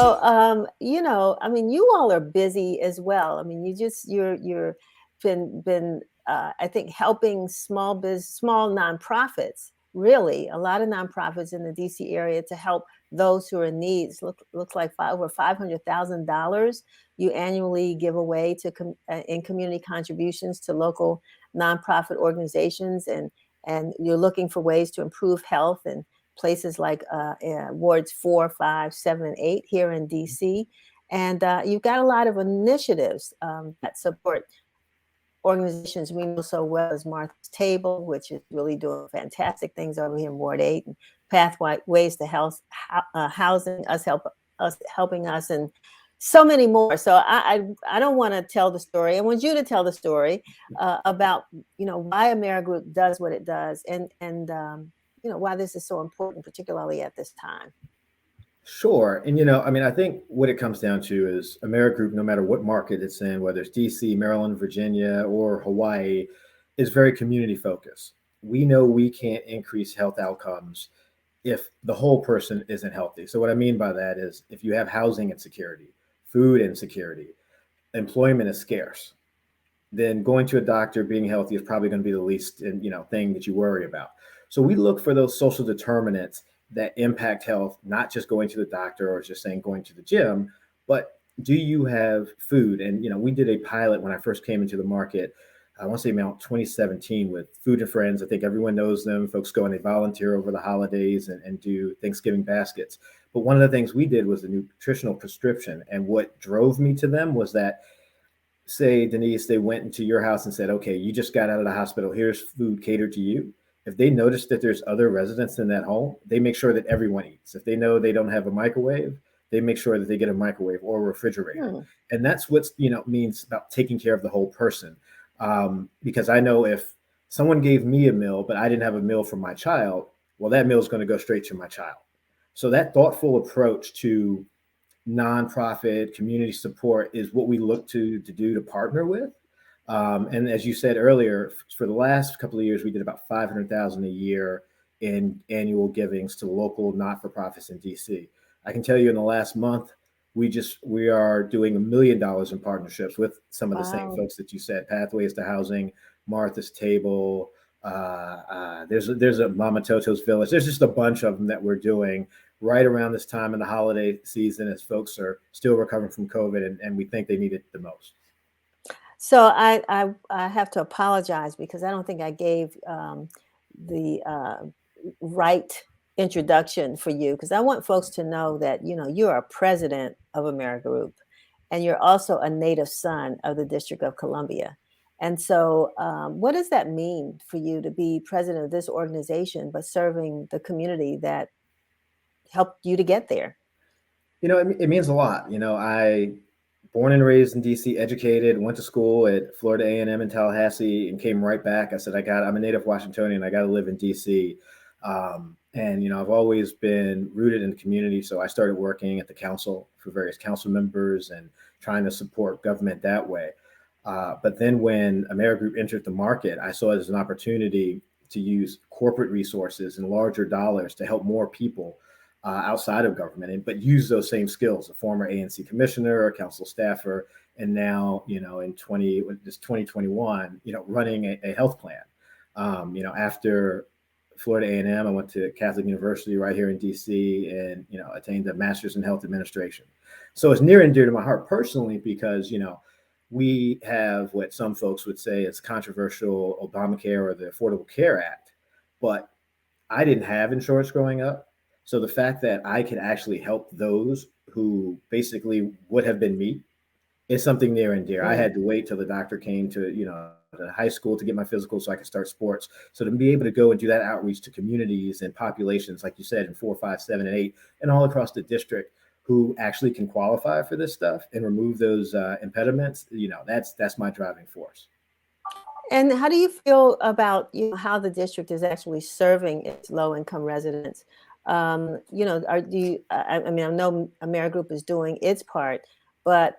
So, I mean, you all are busy as well. I mean, you're been I think helping small nonprofits. Really, a lot of nonprofits in the DC area to help those who are in needs. Looks like over $500,000 you annually give away in community contributions to local nonprofit organizations, and you're looking for ways to improve health and places like wards 4, 5, 7, and 8 here in DC. And you've got a lot of initiatives that support organizations we know so well as Martha's Table, which is really doing fantastic things over here in Ward 8, and Pathways to Health, Housing, us helping us, and so many more. So I don't want to tell the story. I want you to tell the story about why AmeriGroup does what it does, and why this is so important, particularly at this time. Sure. And, I mean, I think what it comes down to is AmeriGroup, no matter what market it's in, whether it's DC, Maryland, Virginia, or Hawaii, is very community focused. We know we can't increase health outcomes if the whole person isn't healthy. So what I mean by that is if you have housing insecurity, food insecurity, employment is scarce, then going to a doctor, being healthy is probably going to be the least, thing that you worry about. So we look for those social determinants that impact health, not just going to the doctor or just saying going to the gym, but do you have food? And, we did a pilot when I first came into the market, I want to say about 2017 with Food and Friends. I think everyone knows them. Folks go and they volunteer over the holidays and do Thanksgiving baskets. But one of the things we did was the nutritional prescription. And what drove me to them was that, say, Denise, they went into your house and said, okay, you just got out of the hospital. Here's food catered to you. If they notice that there's other residents in that home, they make sure that everyone eats. If they know they don't have a microwave, they make sure that they get a microwave or a refrigerator. And that's what's, means about taking care of the whole person. Because I know if someone gave me a meal, but I didn't have a meal for my child, well, that meal is going to go straight to my child. So that thoughtful approach to nonprofit community support is what we look to do to partner with. And as you said earlier, for the last couple of years, we did about $500,000 a year in annual givings to local not-for-profits in DC. I can tell you in the last month, we are doing $1 million in partnerships with some of the same folks that you said, Pathways to Housing, Martha's Table. There's a Mama Toto's Village. There's just a bunch of them that we're doing right around this time in the holiday season as folks are still recovering from COVID and we think they need it the most. So I have to apologize because I don't think I gave the right introduction for you, because I want folks to know that you're a president of AmeriGroup, and you're also a native son of the District of Columbia. And so what does that mean for you to be president of this organization, but serving the community that helped you to get there? It means a lot. I born and raised in DC, educated, went to school at Florida A&M in Tallahassee, and came right back. I said, I'm a native Washingtonian. I got to live in DC. And I've always been rooted in the community. So I started working at the council for various council members and trying to support government that way. But then when AmeriGroup entered the market, I saw it as an opportunity to use corporate resources and larger dollars to help more people outside of government, but use those same skills, a former ANC commissioner, a council staffer, and now, in 2021, running a health plan. After Florida A&M, I went to Catholic University right here in DC and, attained a master's in health administration. So it's near and dear to my heart personally because, we have what some folks would say is controversial Obamacare or the Affordable Care Act, but I didn't have insurance growing up. So the fact that I could actually help those who basically would have been me is something near and dear. I had to wait till the doctor came to, the high school to get my physical so I could start sports. So to be able to go and do that outreach to communities and populations, like you said, in 4, 5, 7, and 8, and all across the district who actually can qualify for this stuff and remove those impediments, that's my driving force. And how do you feel about how the district is actually serving its low-income residents? I know AmeriGroup is doing its part, but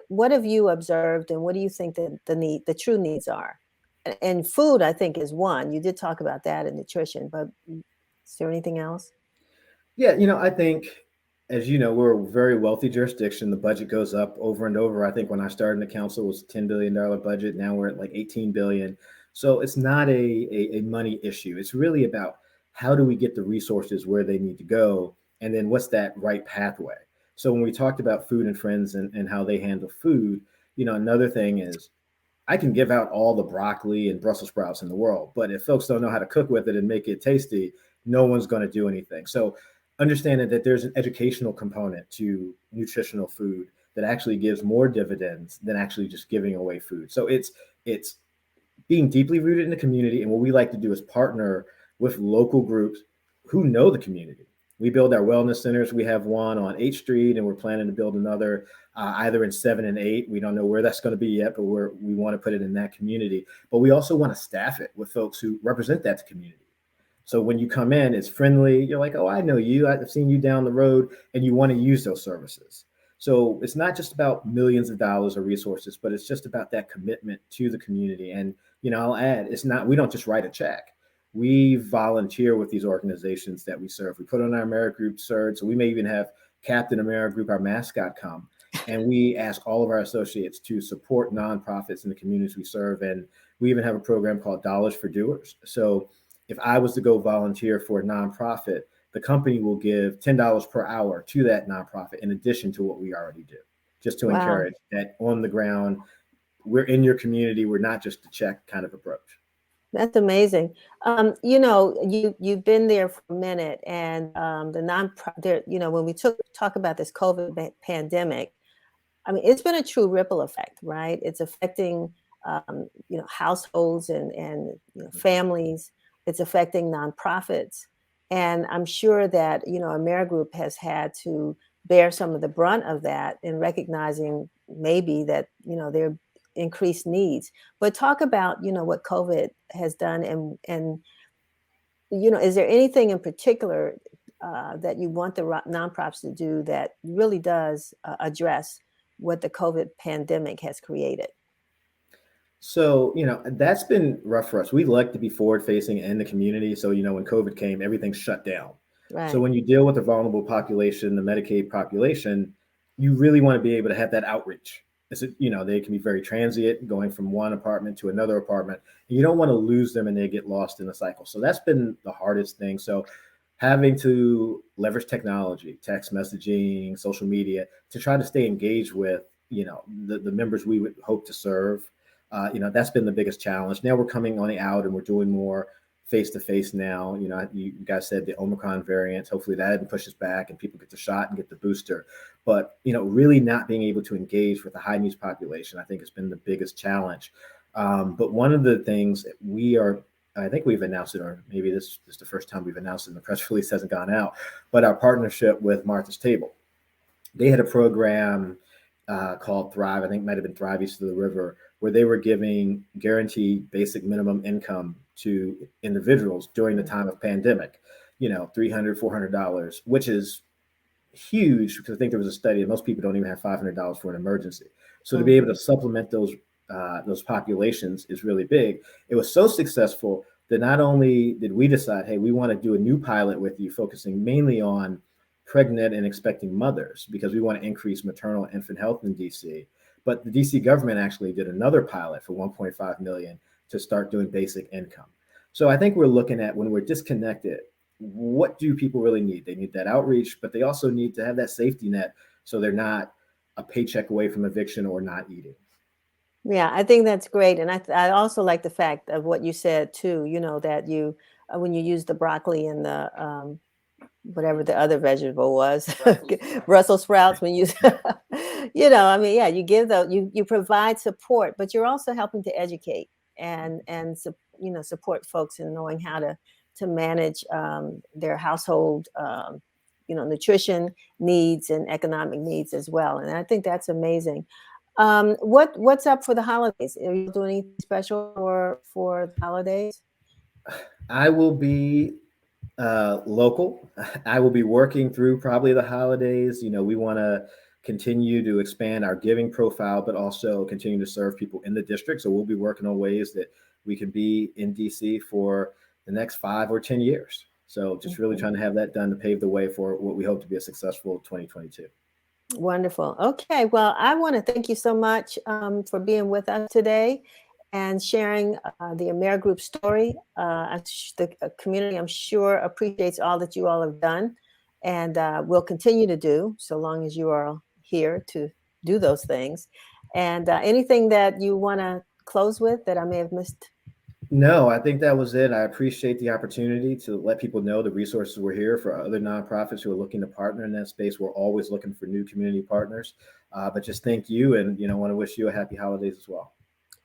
what have you observed, and what do you think that the true needs are? And food, I think, is one. You did talk about that, and nutrition, but is there anything else? Yeah, I think as you know, we're a very wealthy jurisdiction. The budget goes up over and over. I think when I started in the council, it was a $10 billion budget. Now we're at like 18 billion. So it's not a money issue. It's really about how do we get the resources where they need to go, and then what's that right pathway. So when we talked about Food and Friends and how they handle food, another thing is I can give out all the broccoli and Brussels sprouts in the world, but if folks don't know how to cook with it and make it tasty, no one's going to do anything. So understanding that there's an educational component to nutritional food that actually gives more dividends than actually just giving away food. So it's being deeply rooted in the community. And what we like to do is partner with local groups who know the community. We build our wellness centers. We have one on 8th Street, and we're planning to build another either in 7 and 8. We don't know where that's going to be yet, but we want to put it in that community. But we also want to staff it with folks who represent that community. So when you come in, it's friendly. You're like, oh, I know you. I've seen you down the road, and you want to use those services. So it's not just about millions of dollars of resources, but it's just about that commitment to the community. And I'll add, it's not, we don't just write a check. We volunteer with these organizations that we serve. We put on our AmeriGroup shirt. So we may even have Captain AmeriGroup, our mascot, come. And we ask all of our associates to support nonprofits in the communities we serve. And we even have a program called Dollars for Doers. So if I was to go volunteer for a nonprofit, the company will give $10 per hour to that nonprofit in addition to what we already do, just to Wow. encourage that on the ground, we're in your community. We're not just a check kind of approach. That's amazing. You've been there for a minute, and the non there. When we talk about this COVID pandemic, I mean, it's been a true ripple effect, right? It's affecting households and families. It's affecting nonprofits, and I'm sure that AmeriGroup has had to bear some of the brunt of that in recognizing maybe that there increased needs. But talk about what COVID has done, and is there anything in particular that you want the nonprofits to do that really does address what the COVID pandemic has created? So, that's been rough for us. We like to be forward facing in the community. So, when COVID came, everything shut down. So, Right. when you deal with the vulnerable population, the Medicaid population, you really want to be able to have that outreach. They can be very transient, going from one apartment to another apartment. And you don't want to lose them and they get lost in the cycle. So, that's been the hardest thing. So, having to leverage technology, text messaging, social media to try to stay engaged with, the members we would hope to serve. That's been the biggest challenge. Now we're coming on the out and we're doing more face to face now. You guys said the Omicron variant, hopefully that pushes back and people get the shot and get the booster. But, really not being able to engage with the high needs population, I think has been the biggest challenge. But one of the things I think we've announced it, or maybe this is the first time we've announced it and the press release hasn't gone out, but our partnership with Martha's Table. They had a program called Thrive. I think it might have been Thrive East of the River, where they were giving guaranteed basic minimum income to individuals during the time of pandemic, $300, $400, which is huge because I think there was a study that most people don't even have $500 for an emergency. So to be able Mhm. to supplement those populations is really big. It was so successful that not only did we decide, hey, we want to do a new pilot with you, focusing mainly on pregnant and expecting mothers because we want to increase maternal and infant health in DC. But the DC government actually did another pilot for 1.5 million to start doing basic income. So I think we're looking at when we're disconnected, what do people really need? They need that outreach, but they also need to have that safety net so they're not a paycheck away from eviction or not eating. Yeah, I think that's great, and I also like the fact of what you said too. That you when you use the broccoli and the whatever the other vegetable was, Brussels sprouts. When you, I mean, yeah, you give you provide support, but you're also helping to educate and support folks in knowing how to manage their household, nutrition needs and economic needs as well. And I think that's amazing. What's up for the holidays? Are you doing anything special for the holidays? I will be local. I will be working through probably the holidays. We want to continue to expand our giving profile, but also continue to serve people in the district. So we'll be working on ways that we can be in DC for the next 5 or 10 years. So just really Mhm. trying to have that done to pave the way for what we hope to be a successful 2022. Wonderful. Okay. Well, I want to thank you so much for being with us today and sharing the AmeriGroup story. The community, I'm sure, appreciates all that you all have done and will continue to do so long as you are here to do those things. And anything that you want to close with that I may have missed? No, I think that was it. I appreciate the opportunity to let people know the resources we're here for other nonprofits who are looking to partner in that space. We're always looking for new community partners. But just thank you, and want to wish you a happy holidays as well.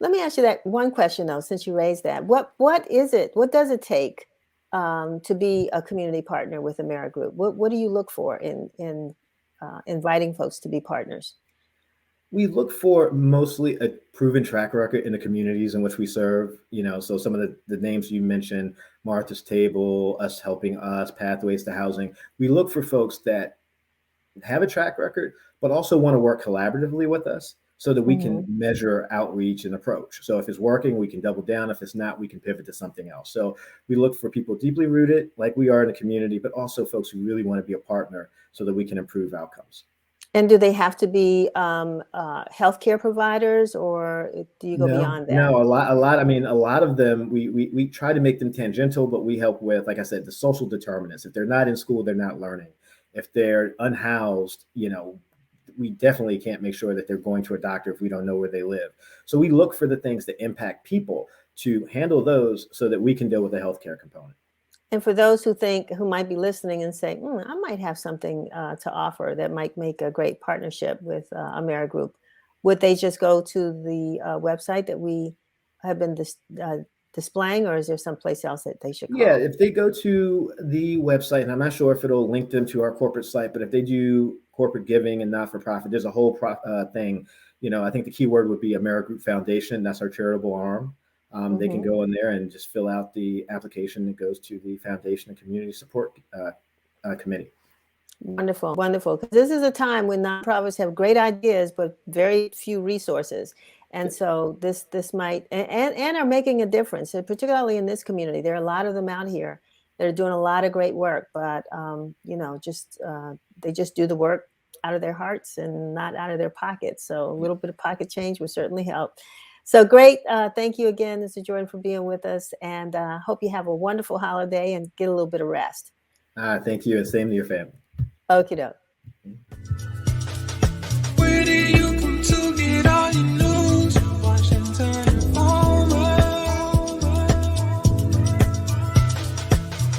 Let me ask you that one question though, since you raised that. What is it? What does it take to be a community partner with AmeriGroup? What do you look for in inviting folks to be partners? We look for mostly a proven track record in the communities in which we serve. So some of the names you mentioned, Martha's Table, Us Helping Us, Pathways to Housing. We look for folks that have a track record, but also want to work collaboratively with us so that we can Hmm. measure outreach and approach. So if it's working, we can double down. If it's not, we can pivot to something else. So we look for people deeply rooted, like we are in the community, but also folks who really want to be a partner so that we can improve outcomes. And do they have to be healthcare providers, or do you go No, beyond that? no, a lot. I mean, a lot of them, we try to make them tangential, but we help with, like I said, the social determinants. If they're not in school, they're not learning. If they're unhoused, we definitely can't make sure that they're going to a doctor if we don't know where they live. So we look for the things that impact people to handle those so that we can deal with the healthcare component. And for those who might be listening and say, I might have something to offer that might make a great partnership with AmeriGroup, would they just go to the website that we have been displaying, or is there someplace else that they should Yeah, call? if they go to the website, and I'm not sure if it'll link them to our corporate site, but if they do corporate giving and not for profit, there's a whole thing. I think the key word would be AmeriGroup Foundation. That's our charitable arm. They can Hmm. go in there and just fill out the application that goes to the Foundation and Community Support Committee. Wonderful, wonderful. Because this is a time when nonprofits have great ideas, but very few resources. And so this might and are making a difference, and particularly in this community. There are a lot of them out here that are doing a lot of great work, but just they just do the work out of their hearts and not out of their pockets. So a little bit of pocket change would certainly help. So great. Thank you again, Mr. Jordan, for being with us, and hope you have a wonderful holiday and get a little bit of rest. Thank you, and same to your family. Okie doke.